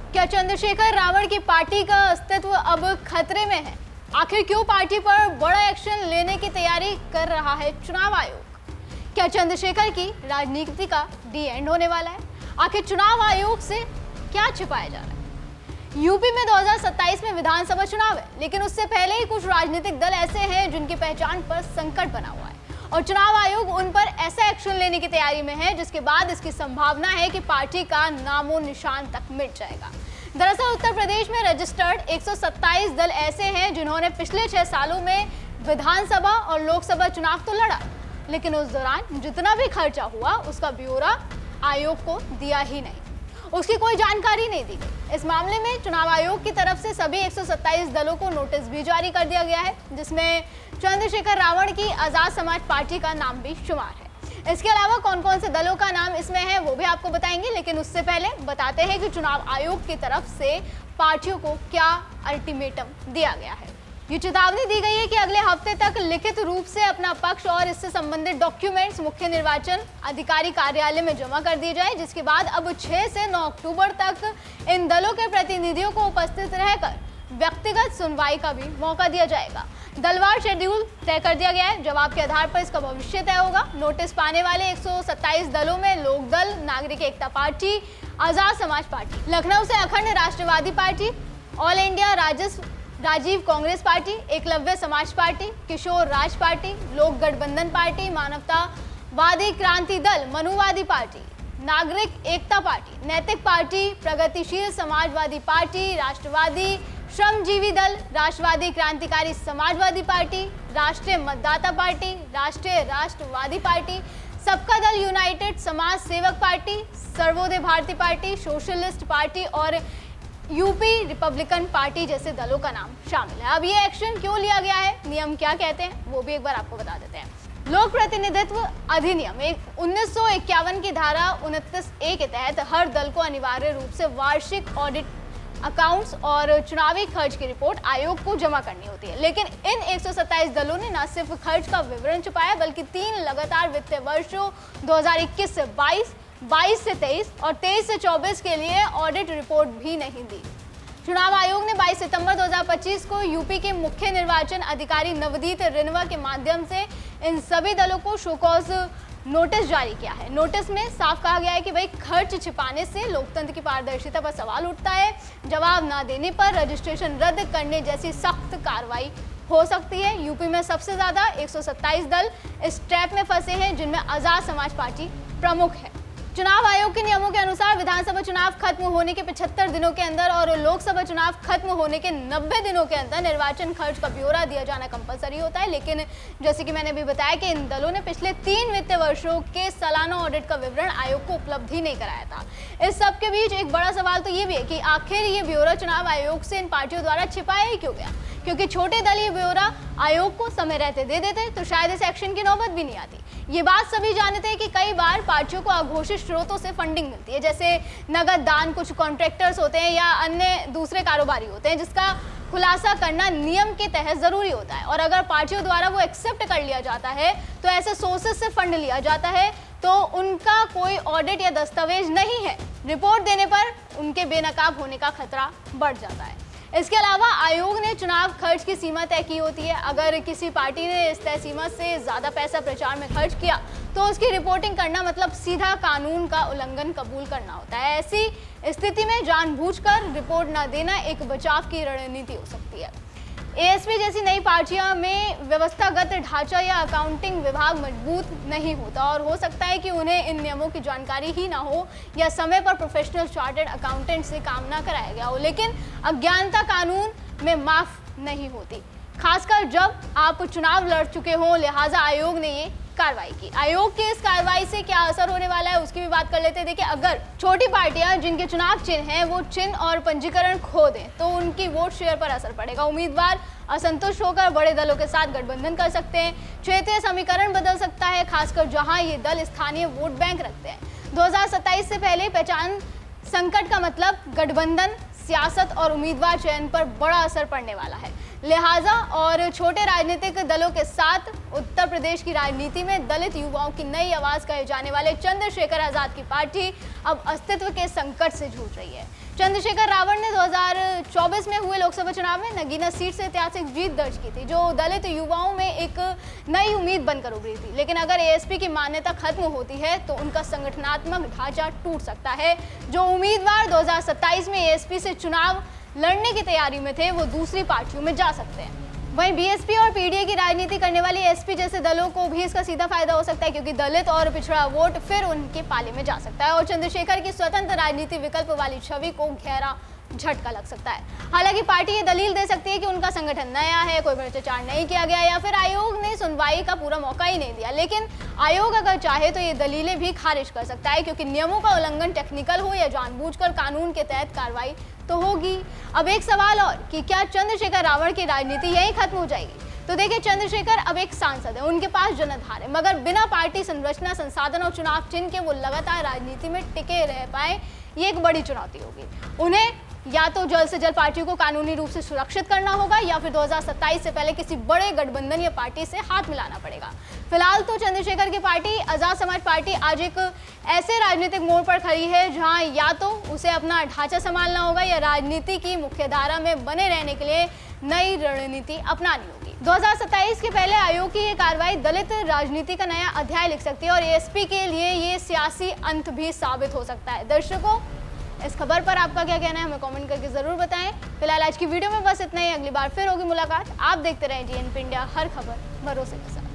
क्या चंद्रशेखर रावण की पार्टी का अस्तित्व अब खतरे में है? आखिर क्यों पार्टी पर बड़ा एक्शन लेने की तैयारी कर रहा है चुनाव आयोग? क्या चंद्रशेखर की राजनीति का डी एंड होने वाला है? आखिर चुनाव आयोग से क्या छिपाया जा रहा है? यूपी में 2027 में विधानसभा चुनाव है, लेकिन उससे पहले ही कुछ राजनीतिक दल ऐसे हैं जिनकी पहचान पर संकट बना हुआ है और चुनाव आयोग उन पर ऐसा एक्शन लेने की तैयारी में है जिसके बाद इसकी संभावना है कि पार्टी का नामो निशान तक मिट जाएगा। दरअसल उत्तर प्रदेश में रजिस्टर्ड 127 दल ऐसे हैं जिन्होंने पिछले 6 सालों में विधानसभा और लोकसभा चुनाव तो लड़ा, लेकिन उस दौरान जितना भी खर्चा हुआ उसका ब्यौरा आयोग को दिया ही नहीं, उसकी कोई जानकारी नहीं दी गई। इस मामले में चुनाव आयोग की तरफ से सभी 127 दलों को नोटिस भी जारी कर दिया गया है, जिसमें चंद्रशेखर रावण की आजाद समाज पार्टी का नाम भी शुमार है। इसके अलावा कौन कौन से दलों का नाम इसमें है वो भी आपको बताएंगे, लेकिन उससे पहले बताते हैं कि चुनाव आयोग की तरफ से पार्टियों को क्या अल्टीमेटम दिया गया है। ये चेतावनी दी गई है कि अगले हफ्ते तक लिखित रूप से अपना पक्ष और इससे संबंधित डॉक्यूमेंट्स मुख्य निर्वाचन अधिकारी कार्यालय में जमा कर दिए जाए, जिसके बाद अब 6 से 9 अक्टूबर तक इन दलों के प्रतिनिधियों को उपस्थित रहकर व्यक्तिगत सुनवाई का भी मौका दिया जाएगा। दलवार शेड्यूल तय कर दिया गया है, जवाब के आधार पर इसका भविष्य तय होगा। नोटिस पाने वाले 127 दलों में लोकदल, नागरिक एकता पार्टी, आजाद समाज पार्टी, लखनऊ से Akhand Rashtrawadi party, all India Rajiv Congress party, Eklavya Samaj party, किशोर राज पार्टी, लोक गठबंधन पार्टी, मानवतावादी क्रांति दल, मनुवादी पार्टी, नागरिक एकता पार्टी, नैतिक पार्टी, प्रगतिशील समाजवादी पार्टी, राष्ट्रवादी श्रमजीवी दल, राष्ट्रवादी क्रांतिकारी समाजवादी पार्टी, राष्ट्रीय मतदाता पार्टी, राष्ट्रीय राष्ट्रवादी पार्टी, सबका दल United Samaj Sevak party, Sarvodaya Bharati party, socialist party और यूपी रिपब्लिकन पार्टी जैसे दलों का नाम शामिल है। अब ये एक्शन क्यों लिया गया है, नियम क्या कहते हैं, वो भी एक बार आपको बता देते हैं। लोक प्रतिनिधित्व अधिनियम 1951 की धारा 29A के तहत हर दल को अनिवार्य रूप से वार्षिक ऑडिट अकाउंट्स और चुनावी खर्च की रिपोर्ट आयोग को जमा करनी होती है, लेकिन इन 127 दलों ने न सिर्फ खर्च का विवरण छुपाया बल्कि 3 लगातार वित्तीय वर्षों 2021 से 22, 22 से 23 और 23 से 24 के लिए ऑडिट रिपोर्ट भी नहीं दी। चुनाव आयोग ने 22 सितंबर 2025 को यूपी के मुख्य निर्वाचन अधिकारी नवदीप रिनवा के माध्यम से इन सभी दलों को शोकॉज नोटिस जारी किया है। नोटिस में साफ कहा गया है कि भाई खर्च छिपाने से लोकतंत्र की पारदर्शिता पर सवाल उठता है, जवाब न देने पर रजिस्ट्रेशन रद्द करने जैसी सख्त कार्रवाई हो सकती है। यूपी में सबसे ज्यादा 127 दल इस ट्रैप में फंसे हैं, जिनमें आजाद समाज पार्टी प्रमुख है। चुनाव आयोग के नियमों के अनुसार विधानसभा चुनाव खत्म होने के 75 दिनों के अंदर और लोकसभा चुनाव खत्म होने के 90 दिनों के अंदर निर्वाचन खर्च का ब्यौरा दिया जाना कंपलसरी होता है, लेकिन जैसे कि मैंने अभी बताया कि इन दलों ने पिछले 3 वित्तीय वर्षों के सालाना ऑडिट का विवरण आयोग को उपलब्ध ही नहीं कराया था। इस सब के बीच एक बड़ा सवाल तो ये भी है कि आखिर ये ब्यौरा चुनाव आयोग से इन पार्टियों द्वारा छिपाया ही क्यों गया, क्योंकि छोटे दल ये ब्यौरा आयोग को समय रहते दे देते तो शायद इस एक्शन की नौबत भी नहीं आती। ये बात सभी जानते हैं कि कई बार पार्टियों को अघोषित स्रोतों से फंडिंग मिलती है, जैसे नगद दान, कुछ कॉन्ट्रैक्टर्स होते हैं या अन्य दूसरे कारोबारी होते हैं, जिसका खुलासा करना नियम के तहत जरूरी होता है और अगर पार्टियों द्वारा वो एक्सेप्ट कर लिया जाता है तो ऐसे सोर्सेज से फंड लिया जाता है तो उनका कोई ऑडिट या दस्तावेज नहीं है, रिपोर्ट देने पर उनके बेनकाब होने का खतरा बढ़ जाता है। इसके अलावा आयोग ने चुनाव खर्च की सीमा तय की होती है। अगर किसी पार्टी ने इस तय सीमा से ज्यादा पैसा प्रचार में खर्च किया तो उसकी रिपोर्टिंग करना मतलब सीधा कानून का उल्लंघन कबूल करना होता है। ऐसी स्थिति में जानबूझकर रिपोर्ट न देना एक बचाव की रणनीति हो सकती है। एएसपी जैसी नई पार्टियों में व्यवस्थागत ढांचा या अकाउंटिंग विभाग मजबूत नहीं होता और हो सकता है कि उन्हें इन नियमों की जानकारी ही ना हो या समय पर प्रोफेशनल चार्टर्ड अकाउंटेंट से काम ना कराया गया हो, लेकिन अज्ञानता कानून में माफ नहीं होती, खासकर जब आप चुनाव लड़ चुके हों। लिहाजा आयोग ने ये कार्रवाई की। आयोग की इस कार्रवाई से क्या असर होने वाला है उसकी भी बात कर लेते हैं। देखिए, अगर छोटी पार्टियां जिनके चुनाव चिन्ह हैं वो चिन्ह और पंजीकरण खो दें तो उनकी वोट शेयर पर असर पड़ेगा। उम्मीदवार असंतुष्ट होकर बड़े दलों के साथ गठबंधन कर सकते हैं। क्षेत्रीय समीकरण बदल सकता है, खासकर जहां ये दल स्थानीय वोट बैंक रखते हैं। 2027 से पहले पहचान संकट का मतलब गठबंधन, सियासत और उम्मीदवार चयन पर बड़ा असर पड़ने वाला है। लिहाजा और छोटे राजनीतिक दलों के साथ उत्तर प्रदेश की राजनीति में दलित युवाओं की नई आवाज कहे जाने वाले चंद्रशेखर आजाद की पार्टी अब अस्तित्व के संकट से जूझ रही है। चंद्रशेखर रावण ने 2024 में हुए लोकसभा चुनाव में नगीना सीट से ऐतिहासिक जीत दर्ज की थी, जो दलित युवाओं में एक नई उम्मीद बनकर उभरी थी। लेकिन अगर एएसपी की मान्यता खत्म होती है तो उनका संगठनात्मक ढांचा टूट सकता है। जो उम्मीदवार 2027 में एएसपी से चुनाव लड़ने की तैयारी में थे वो दूसरी पार्टियों में जा सकते हैं। वहीं बीएसपी और पीडीए की राजनीति करने वाली एसपी जैसे दलों को भी इसका सीधा फायदा हो सकता है, क्योंकि दलित और पिछड़ा वोट फिर उनके पाले में जा सकता है और चंद्रशेखर की स्वतंत्र राजनीति विकल्प वाली छवि को गहरा झटका लग सकता है। हालांकि पार्टी ये दलील दे सकती है कि उनका संगठन नया है, कोई भ्रष्टाचार नहीं किया गया या फिर आयोग ने सुनवाई का पूरा मौका ही नहीं दिया। लेकिन आयोग अगर चाहे तो ये दलीलें भी खारिज कर सकता है, क्योंकि नियमों का उल्लंघन टेक्निकल हो या जानबूझकर कानून के तहत कार्रवाई तो होगी। अब एक सवाल और कि क्या चंद्रशेखर रावण की राजनीति यहीं खत्म हो जाएगी? तो देखिए, चंद्रशेखर अब एक सांसद है, उनके पास जनाधार है, मगर बिना पार्टी संरचना, संसाधन और चुनाव चिन्ह के वो लगातार राजनीति में टिके रह पाए, ये एक बड़ी चुनौती होगी। उन्हें या तो जल्द से जल्द पार्टियों को कानूनी रूप से सुरक्षित करना होगा या फिर 2027 से पहले किसी बड़े गठबंधन या पार्टी से हाथ मिलाना पड़ेगा। फिलहाल तो चंद्रशेखर की पार्टी आजाद समाज पार्टी आज एक ऐसे राजनीतिक मोड़ पर खड़ी है जहां या तो उसे अपना ढांचा संभालना होगा या राजनीति की मुख्यधारा में बने रहने के लिए नई रणनीति अपनानी होगी। 2027 के पहले आयोग की ये कार्रवाई दलित राजनीति का नया अध्याय लिख सकती है और एएसपी के लिए ये सियासी अंत भी साबित हो सकता है। दर्शकों, इस खबर पर आपका क्या कहना है हमें कमेंट करके जरूर बताएं। फिलहाल आज की वीडियो में बस इतना ही, अगली बार फिर होगी मुलाकात। आप देखते रहें जीएनपी इंडिया, हर खबर भरोसे के साथ।